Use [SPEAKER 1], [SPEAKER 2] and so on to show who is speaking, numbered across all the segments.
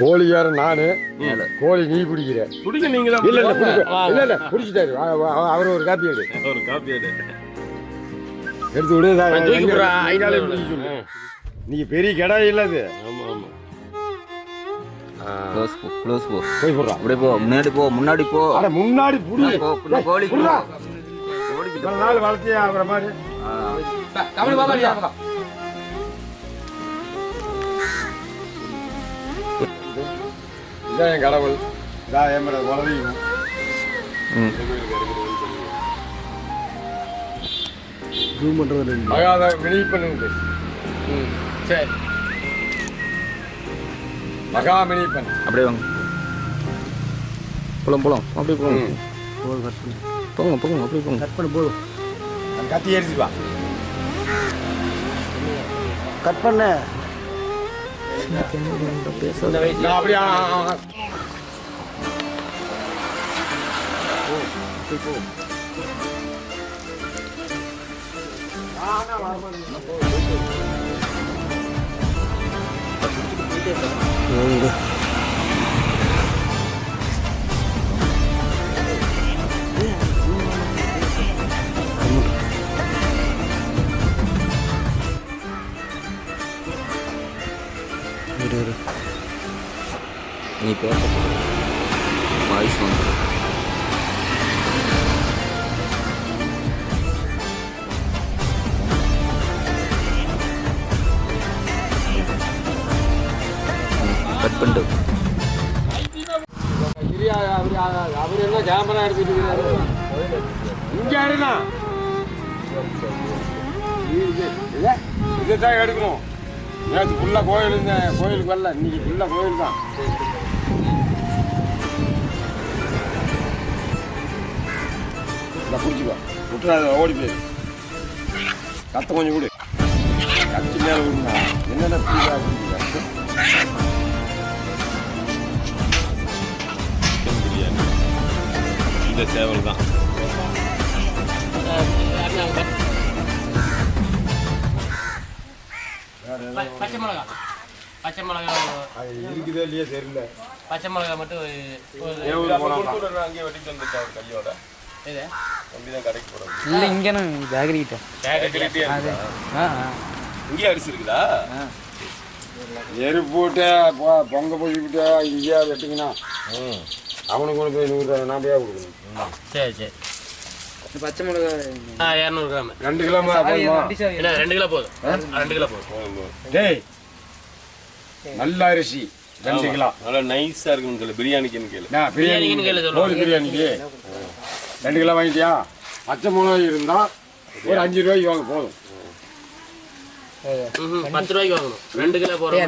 [SPEAKER 1] கோழி யாரு நானு கோழி நீ குடிக்கிற
[SPEAKER 2] குடிக்க நீங்க தான்
[SPEAKER 1] இல்ல இல்ல குடிச்சிட்டாரு அவர் ஒரு காப்பி எடு
[SPEAKER 2] ஒரு காப்பி எடு
[SPEAKER 1] எடுத்து விடு ஐநாளே நீ பெரிய கடை இல்ல அது
[SPEAKER 2] ஆமா ஆமா
[SPEAKER 3] க்ளோஸ் போ
[SPEAKER 1] போய் போடுறா
[SPEAKER 3] அப்படியே போ முன்னாடி போ
[SPEAKER 1] அட முன்னாடி புடி
[SPEAKER 3] கோழி
[SPEAKER 1] புடுறா இவ்வளவு நாள் வளர்த்தியா அவரை மாதிரி
[SPEAKER 4] கமல் பாபா
[SPEAKER 1] இதான் என் கடவுள் இதான் என் மேல வளரியும் ஜூம் பண்றது மகாத வினி பண்ணுங்க
[SPEAKER 4] சரி
[SPEAKER 1] மகா மினி பண்ணு
[SPEAKER 3] அப்படியே வாங்க போலாம் அப்படியே போங்க அப்படியே போங்க
[SPEAKER 1] கட் பண்ணு போதும் அந்த கத்தி எரிச்சு வா கட் பண்ண நான் அப்படியே
[SPEAKER 3] நீ பேச வாய்ஸ் வந்து கட் பண்ணிட்டு
[SPEAKER 1] அவர் என்ன கேமரா எடுத்துட்டு இங்க எடுனா இதைத்தான் எடுக்கணும் நேற்று ஃபுல்லாக கோயில் இருந்தேன் கோயிலுக்கு வரல இன்னைக்கு ஃபுல்லாக கோயில் தான் பிடிச்சிக்கோ விட்டுறாத ஓடி போயிரு கத்த கொஞ்சம் கொடு கத்தி மேலே விடுங்க என்னென்ன
[SPEAKER 2] பிரியாணி இந்த சேவல் தான்
[SPEAKER 4] பச்சை மிளகா
[SPEAKER 1] இருக்குதே இல்லையே தெரியல
[SPEAKER 4] பச்சை மிளகா மட்டும்
[SPEAKER 2] அங்கேயே வெட்டிட்டு வந்துட்டாரு கையோட கடைக்கு போறோம்
[SPEAKER 5] இல்ல இங்க நான் ஜாகிரிட்டேன்
[SPEAKER 2] இங்கேயே அரிசி இருக்குதா
[SPEAKER 1] எருப்பு போட்டு பொங்க போய்விட்டு இங்கேயா வெட்டிங்கன்னா அவனுக்கு கொண்டு போய் 100 நாம்பையா கொடுக்கணும்
[SPEAKER 4] சரி
[SPEAKER 5] பச்சை மிளகா
[SPEAKER 4] 200 கிராம்
[SPEAKER 1] 2 கிலோ
[SPEAKER 4] இல்ல 2 கிலோ போதும் 2 கிலோ போதும்
[SPEAKER 1] டேய் நல்ல அரிசி 2 கிலோ
[SPEAKER 2] நல்லா நைஸா இருக்குன்னு கேளு பிரியாணிக்குன்னு கேளு
[SPEAKER 4] பிரியாணிக்குன்னு கேளு
[SPEAKER 1] கோழி பிரியாணிக்கு 2 கிலோ வாங்கிட்டியா பச்சை மிளகாய் இருந்தா ஒரு 5 ரூபாய்க்கு வாங்க போதும்
[SPEAKER 4] 10 ரூபாய்க்கு வாங்கணும் 2 கிலோ போறோம்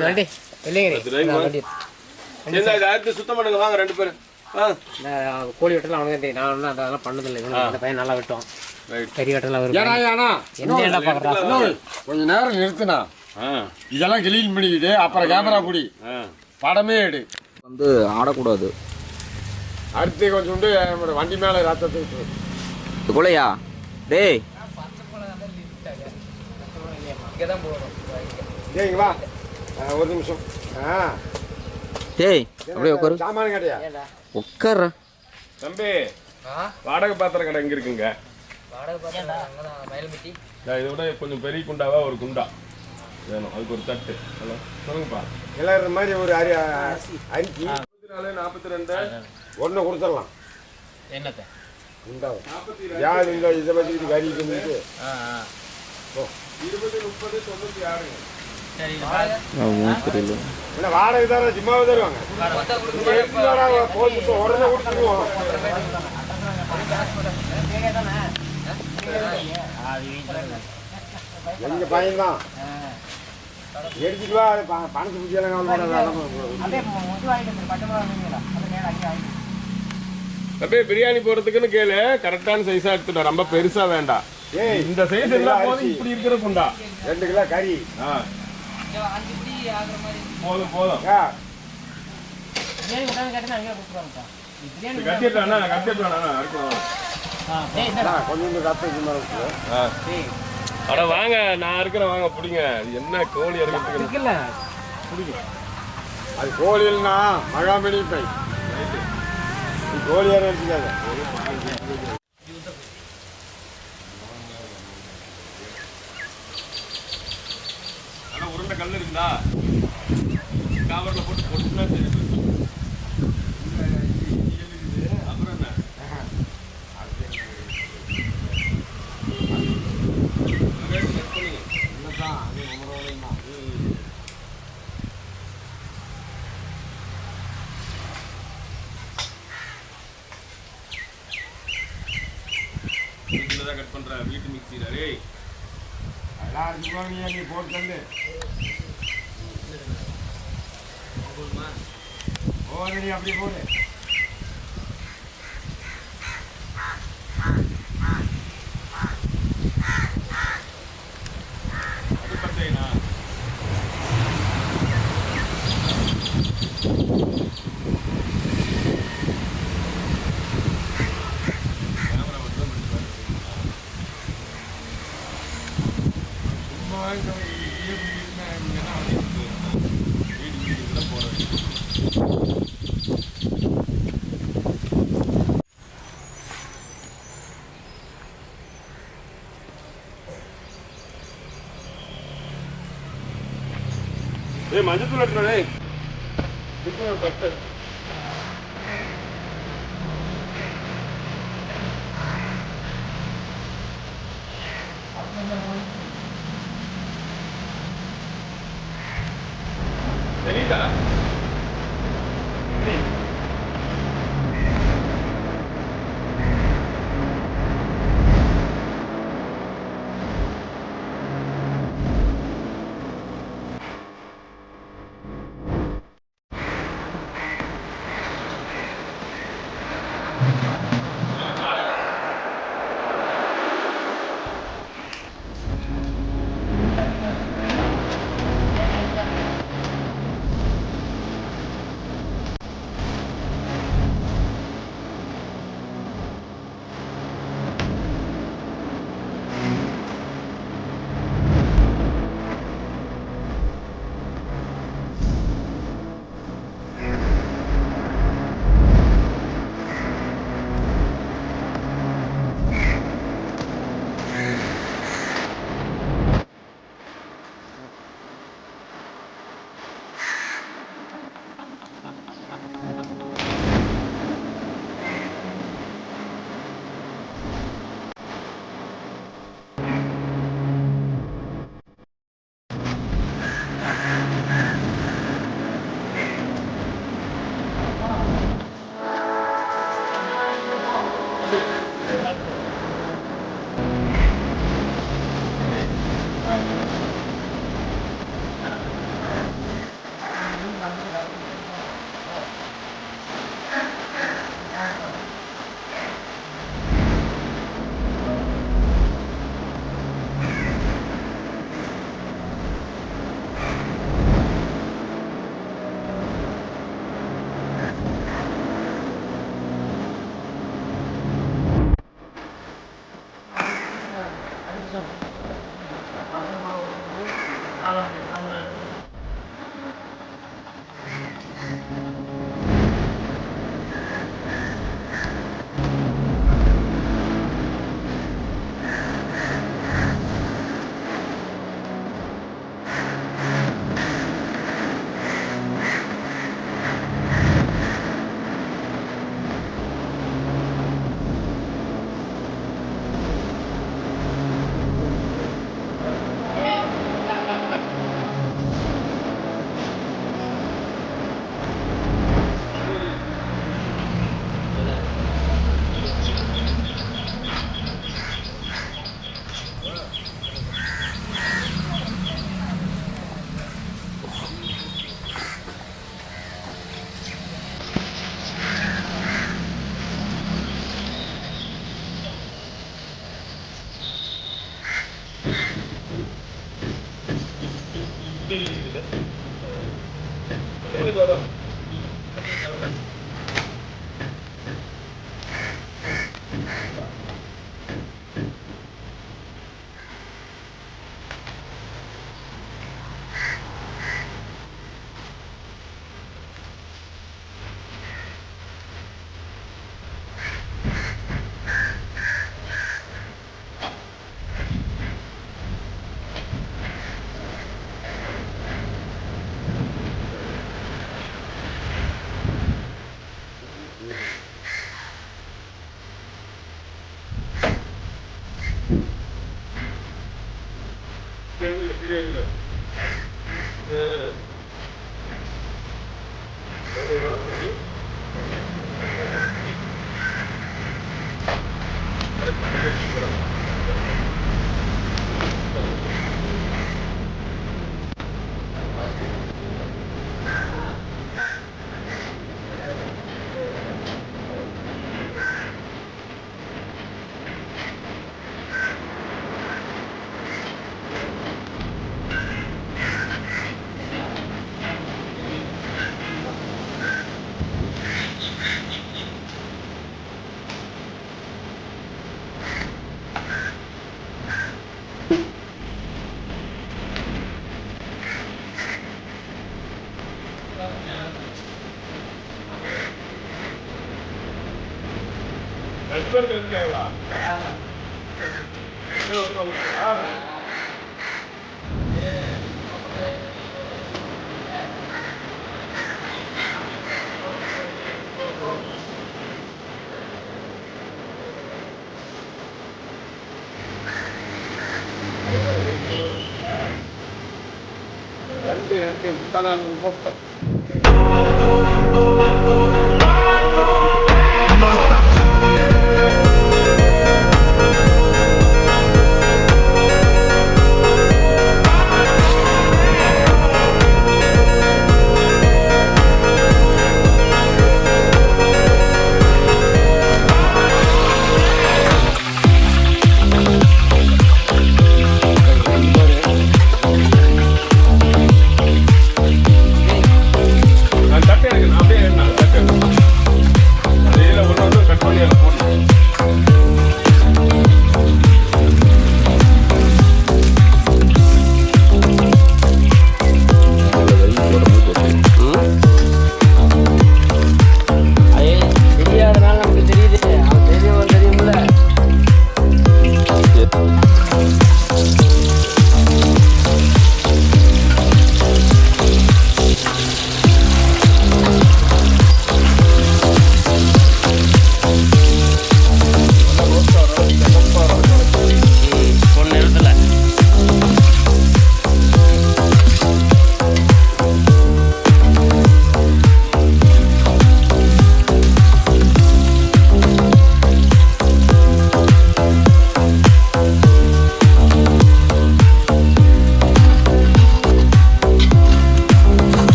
[SPEAKER 2] சுத்தம் பண்ணுங்க வாங்க 2 பேரும்
[SPEAKER 5] கோழி வெட்டலாம் அவனுக்கு தெரியும் நான் ஒன்றும் அதெல்லாம் பண்ணதில்லை இந்த பையன் நல்லா வெட்டும் கறி வெட்டலாம் என்ன பார்க்குறான்
[SPEAKER 1] கொஞ்ச நேரம் நிறுத்துனா இதெல்லாம் கிளீன் பண்ணிக்கிட்டு அப்புறம் கேமரா பிடி படமே எடு
[SPEAKER 3] வந்து ஆடக்கூடாது
[SPEAKER 1] அடுத்து கொஞ்சோண்டு வண்டி மேலே ரத்தத்தை
[SPEAKER 3] கொலையா டேய்
[SPEAKER 1] டேய் வா ஒரு நிமிஷம்
[SPEAKER 3] டேய் அப்படியே உட்காரு
[SPEAKER 1] சாமான கேட்டியா
[SPEAKER 3] உட்கார
[SPEAKER 2] தம்பி வாடகை பாத்திரம் கடை எங்க இருக்குங்க இதை விட கொஞ்சம் பெரிய குண்டாவா ஒரு குண்டா வேணும் அதுக்கு ஒரு தட்டு சொல்லுங்கப்பா
[SPEAKER 1] எல்லாரும் மாதிரி ஒரு 5
[SPEAKER 2] 44
[SPEAKER 1] ஒன்று கொடுத்துடலாம்
[SPEAKER 4] என்னத்தை
[SPEAKER 1] உண்டாகும் யார் இந்த இதை பற்றி கறி பண்ணிட்டு
[SPEAKER 2] 20 30 96
[SPEAKER 4] சரி
[SPEAKER 3] தெரியல
[SPEAKER 1] இல்லை வாடகை தானே சும்மாவே தருவாங்க போட்டு உடனே கொடுத்துருவோம் எங்க பையன்தான் எடுத்துட்டு வா பணத்தை
[SPEAKER 2] அப்படியே பிரியாணி போறதுக்குன்னு கேளு கரெக்டான சைஸா எடுத்துட்டோம் ரொம்ப பெருசா வேண்டாம் இந்த சைஸ் எல்லாம் போதும் இப்படி இருக்கிற குண்டா
[SPEAKER 1] 2 கிலோ கறி
[SPEAKER 2] போதும் போதும் அட வாங்க நான் இருக்கிறேன் வாங்க பிடிங்க என்ன கோழி இறக்கிறதுக்கு
[SPEAKER 1] அது கோழில்னா மகாமணி பை நீ கோழி யாரும் எடுத்துக்காத.
[SPEAKER 2] ஆனால் உருண்டை கல் இருந்தா காவரில் போட்டு பொட்டுனா சரி. அப்புறம் என்ன செட் பண்ணுங்க.
[SPEAKER 1] என்னதான் அது நம்மளோட தான்.
[SPEAKER 2] மிக்சியில் தான் கட் பண்ணுற வீட்டு மிக்சியில். ரே
[SPEAKER 1] அதெல்லாம் இருக்குமா நீ போட்டு தந்து போது நீ அப்படி போடு.
[SPEAKER 2] அது பத்தேனா கேமரா மட்டும் சும்மா வீடு வீடு போகிறது. ஏய் மஞ்சத்தூள் எடுத்துடா டேய். தெரியுதா?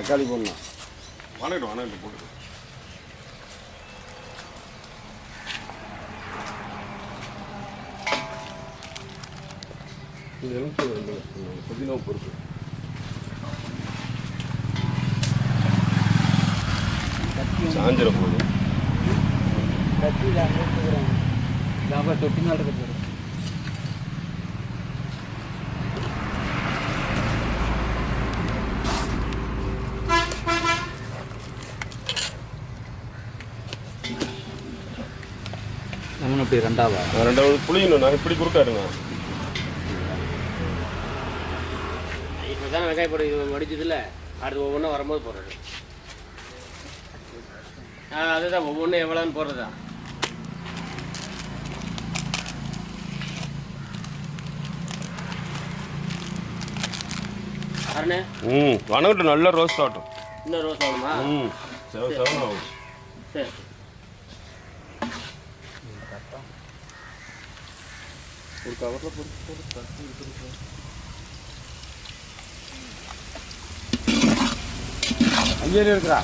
[SPEAKER 1] தக்காளி போடலாம்.
[SPEAKER 2] வணக்கம் போட்டு புதினா பொறுப்பு சாஞ்சிர போகுது.
[SPEAKER 5] தொட்டி நாள் இருக்கு. இப்படி ரெண்டாவது
[SPEAKER 2] புளியணும். நான் இப்படி குறுக்காருங்க.
[SPEAKER 4] இப்போதான் வெங்காயம் போடு இது வடிச்சதில்ல. அடுத்து ஒவ்வொன்றும் வரும்போது போடுறது. அதுதான் ஒவ்வொன்றும் எவ்வளோன்னு போடுறதா. அருணே
[SPEAKER 2] வணங்கிட்டு நல்லா ரோஸ்ட் ஆகட்டும்.
[SPEAKER 4] இன்னும் ரோஸ் ஆகணுமா?
[SPEAKER 2] செவன் ஆகும்.
[SPEAKER 4] சரி
[SPEAKER 2] ஒரு கவரில் போட்டு
[SPEAKER 1] அங்கே இருக்கிறா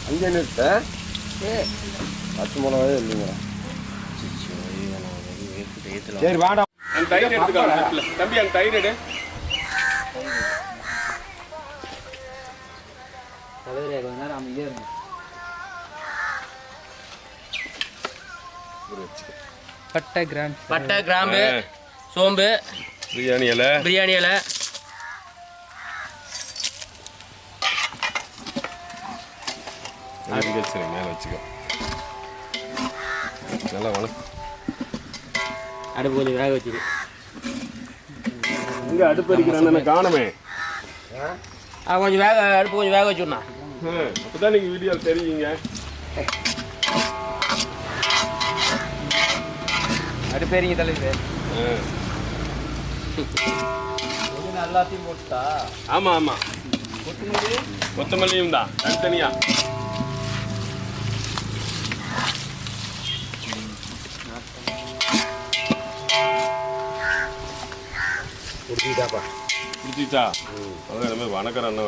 [SPEAKER 1] அங்கே நிறுத்த பச்சை மிளகாவே இல்லைங்க. சரி வாடா.
[SPEAKER 2] அந்த தயிர் எடுத்துக்கலாம் தம்பி. அந்த தயிர் எடு.
[SPEAKER 5] கொஞ்ச நேரம் அமைதியாக இருக்கும்.
[SPEAKER 4] பட்டை கிராம்பு சோம்பு
[SPEAKER 2] பிரியாணி இலை வச்சுருங்க. மேலே வச்சுக்கோ. நல்லா வணக்கம்.
[SPEAKER 4] அடுப்பு கொஞ்சம் வேக வச்சுரு.
[SPEAKER 2] இங்கே அடுப்பு அடிக்கிறான்னு காணுமே.
[SPEAKER 4] கொஞ்சம் அடுப்பு கொஞ்சம் வேக வச்சுடணும்.
[SPEAKER 2] அப்போதான் நீங்கள் வீடியோ தெரியுங்க.
[SPEAKER 5] அடுப்பேரிங்க தலைவர் எல்லாத்தையும் போட்டா
[SPEAKER 2] ஆமா ஆமா கொத்தமல்லியும் தான் தனித்தனியா. குடிச்சிட்டா அதான் எல்லாமே வணக்கிறேன்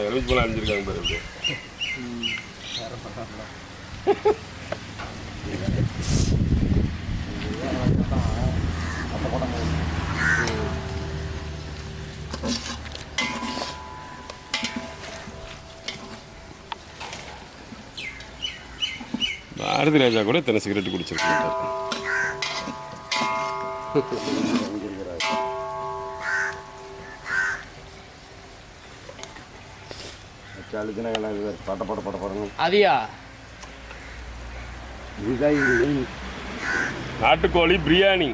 [SPEAKER 2] எலுமிச்சு போல அணிஞ்சிருக்காங்க பாரு. பாரதி ராஜா கூட இத்தனை சிகரெட் குடிச்சிருக்காரு.
[SPEAKER 5] அதியா
[SPEAKER 2] நாட்டுக்கோழி பிரியாணி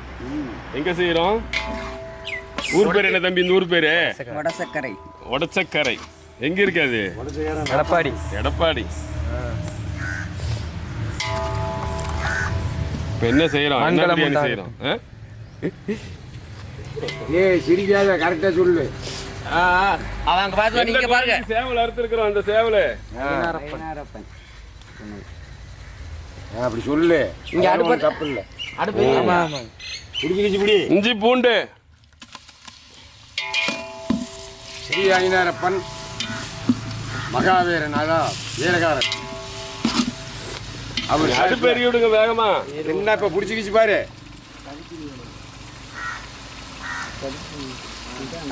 [SPEAKER 2] எங்க செய்யறோம்? ஊர் பேர் என்ன தம்பி? இந்த ஊர் பேரு
[SPEAKER 3] வடசக்கரை.
[SPEAKER 2] ஒடச்சக்கரை. எங்க இருக்காது?
[SPEAKER 3] எடப்பாடி.
[SPEAKER 2] எடப்பாடி. இப்ப என்ன செய்யறோம்? என்ன பிரியாணி செய்யறோம்?
[SPEAKER 1] சிரிக்காத, கரெக்டா சொல்லு.
[SPEAKER 5] அவங்க பார்த்து நீங்க பாருங்க.
[SPEAKER 2] சேவல் அறுத்துருக்கிறோம். அந்த சேவல்
[SPEAKER 1] அப்படி சொல்லு.
[SPEAKER 5] இங்க அடுப்பு
[SPEAKER 1] தப்பு இல்லை.
[SPEAKER 5] அடுப்பு
[SPEAKER 1] குடிச்சு
[SPEAKER 2] இஞ்சி பூண்டு
[SPEAKER 1] ஸ்ரீ ஐனாரப்பன் மகாவீரன், அதான் வீரகாரன். அவர்
[SPEAKER 2] அடுப்பு எரிய விடுங்க வேகமா.
[SPEAKER 1] என்ன இப்ப பிடிச்சிக்கிச்சு பாரு.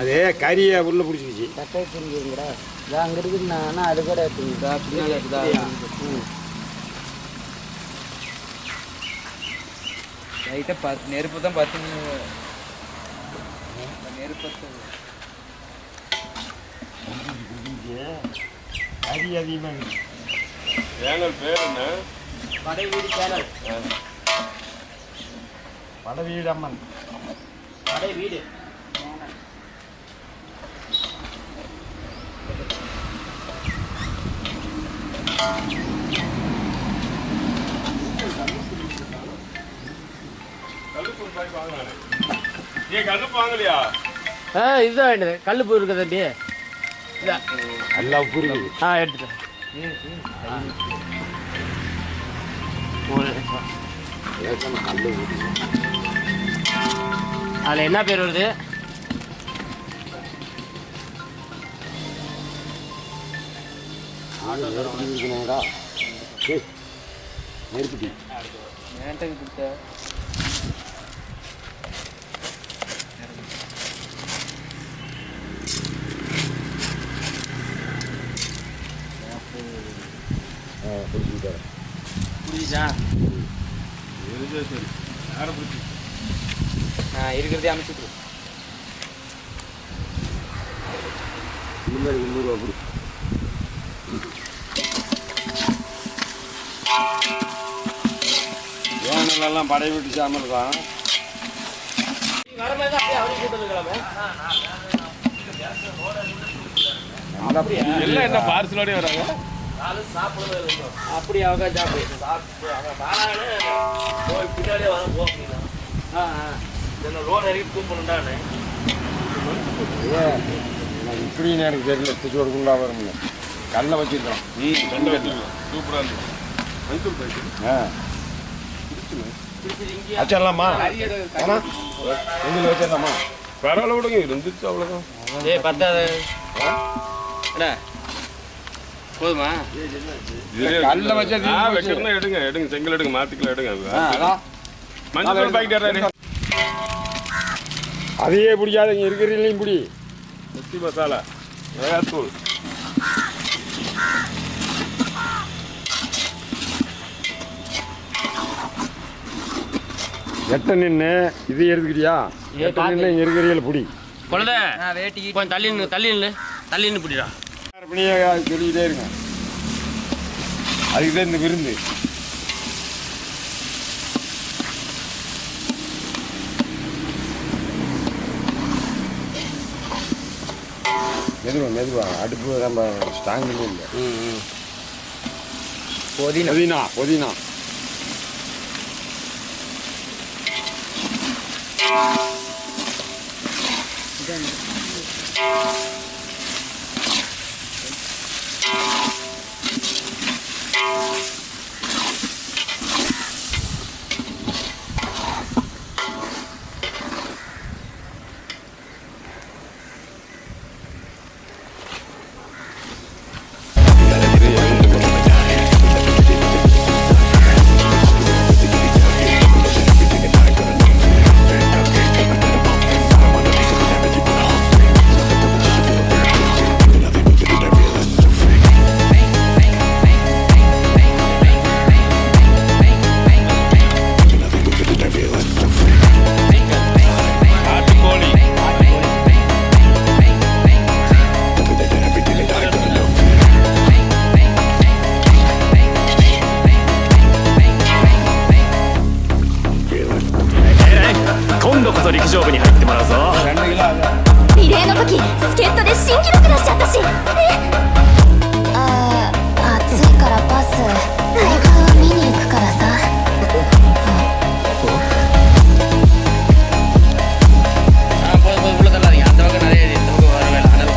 [SPEAKER 1] அதே கறியை உள்ள பிடிச்சிக்கிச்சு.
[SPEAKER 3] அங்க இருக்குதுண்ணா, அது கூட லைட்டாக நெருப்பு தான் பார்த்து நெருப்பு
[SPEAKER 1] கறி அதிகமாக
[SPEAKER 2] சேனல் பேர் என்ன?
[SPEAKER 5] படைவீடு சேனல்.
[SPEAKER 1] படவீடு அம்மன்.
[SPEAKER 5] படைவீடு
[SPEAKER 2] கல்லுப்பு வாங்கலையா?
[SPEAKER 5] இதுதான் வேண்டியது. கல்லுப்பு இருக்குது தம்பி.
[SPEAKER 1] நல்லா உப்பு இருக்குது.
[SPEAKER 5] எடுத்துட்டேன். அதில் என்ன பேர் வருது?
[SPEAKER 1] நெருப்புட்டி
[SPEAKER 5] புரியுதா?
[SPEAKER 3] இருக்கிறதே அமைச்சுட்டு
[SPEAKER 1] இந்த மாதிரி 300 ரூபா. ஏனெல்லாம் படை விட்டு சாமல் தான்.
[SPEAKER 2] எல்லாம் என்ன பார்சலோடய வராங்க?
[SPEAKER 5] அப்படி அவங்க
[SPEAKER 4] பின்னாடியே வர போ அப்படின்னா லோன் இறக்கி கூப்பிடணுண்டானே.
[SPEAKER 1] இப்படின்னு எனக்கு தெரியல. திருச்சோடு குண்டா வரும்ல. கல்லை வச்சிருக்கோம்.
[SPEAKER 2] கண்டு வச்சுருக்கோம். சூப்பராக இருக்கும். மைசூர் பாய்க்கு
[SPEAKER 1] வச்சிடலாமா? வச்சிடலாமா?
[SPEAKER 2] பரவாயில்ல விடுங்க. இருந்துச்சு அவ்வளோதான்.
[SPEAKER 5] பத்தாது போதுமா?
[SPEAKER 1] கல்லை வச்சா
[SPEAKER 2] வைக்கிறதா எடுங்க. எடுங்க. செங்கல் எடுங்க. மாத்திக்கலாம் எடுங்க. மஞ்சள் பாக்கெட்
[SPEAKER 1] அதையே பிடிக்காத. இங்கே இருக்கிறீங்களையும் பிடி.
[SPEAKER 2] முத்தி மசாலா, மிளகாத்தூள்,
[SPEAKER 1] எட்ட நின்று இது எடுத்துக்கிட்டியா? எட்ட நின்று இங்கே இருக்கிறீங்கள பிடி.
[SPEAKER 5] குழந்தை
[SPEAKER 3] வேட்டி
[SPEAKER 5] கொஞ்சம் தள்ளி நின்று பிடிடா.
[SPEAKER 1] அப்படியே சொல்லிக்கிட்டே இருங்க. அதுக்கு தான் இந்த விருந்து. மெதுவா அடுப்பு நம்ம ஸ்ட்ராங் இல்லை. புதினா
[SPEAKER 6] 今度こそ陸上部に入ってもらうぞ。
[SPEAKER 7] リレーの時助っ人で新記録出しちゃったし。暑いからパス。大会を見に行くからさ。
[SPEAKER 3] Puedo calar ya, tengo que nadie, tengo que volver a ganar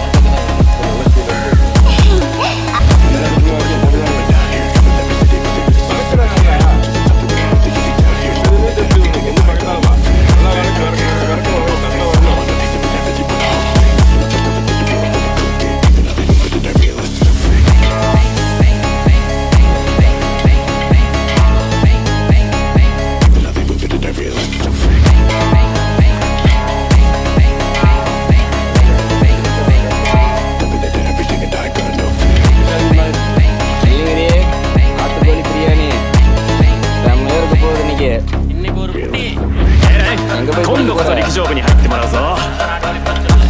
[SPEAKER 6] 今度こそ陸上部に入ってもらうぞ。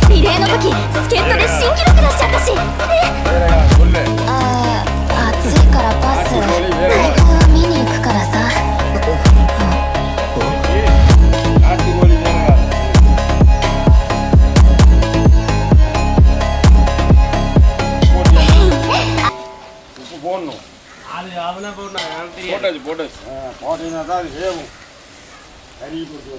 [SPEAKER 7] リレーの時助っ人で新記録出しちゃったし。暑いからパス。大会を見に行くからさ。
[SPEAKER 1] போடணும் போட்டாச்சு போட்டீங்கன்னா தான் அது வேகும் கறி போட்டு